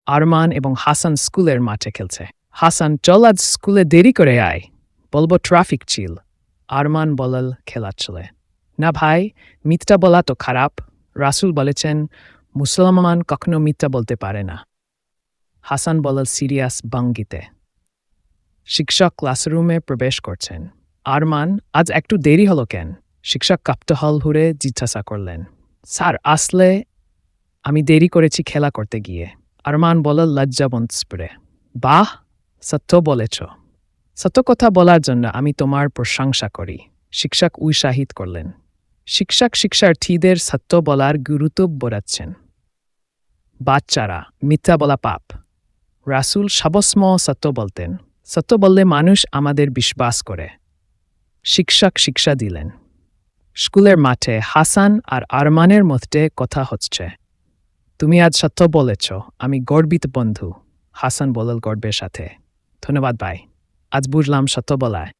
আরমান এবং হাসান স্কুলের মাঠে খেলছে। হাসান, চল আজ স্কুলে দেরি করে আয়। বলবো ট্রাফিক ছিল। আরমান বলল খেলা চলে। না ভাই, মিথ্যা বলা তো খারাপ। রাসূল বলেছেন, মুসলমান কখনো মিথ্যা বলতে পারে না। হাসান বলল সিরিয়াস ভঙ্গিতে। শিক্ষক ক্লাসরুমে প্রবেশ করছেন। আরমান, আজ একটু দেরি হলো কেন? শিক্ষক কাপ্তাহল হুড়ে জিজ্ঞাসা করলেন। স্যার, আসলে আমি দেরি করেছি খেলা করতে গিয়ে। আরমান বলল লজ্জাবন্ত স্পরে। বাহ, সত্য বলেছ। সত্য কথা বলার জন্য আমি তোমার প্রশংসা করি। শিক্ষক উৎসাহিত করলেন। শিক্ষক শিক্ষার্থীদের সত্য বলার গুরুত্ব বোঝাচ্ছেন। বাচ্চারা, মিথ্যা বলা পাপ। রাসূল সবসময় সত্য বলতেন। সত্য বললে মানুষ আমাদের বিশ্বাস করে। শিক্ষক শিক্ষা দিলেন। স্কুলের মাঠে হাসান আর আরমানের মধ্যে কথা হচ্ছে। তুমি আজ সত্য বলেছ, আমি গর্বিত বন্ধু। হাসান বলল গর্বের সাথে। ধন্যবাদ ভাই, আজ বুঝলাম সত্য বলায়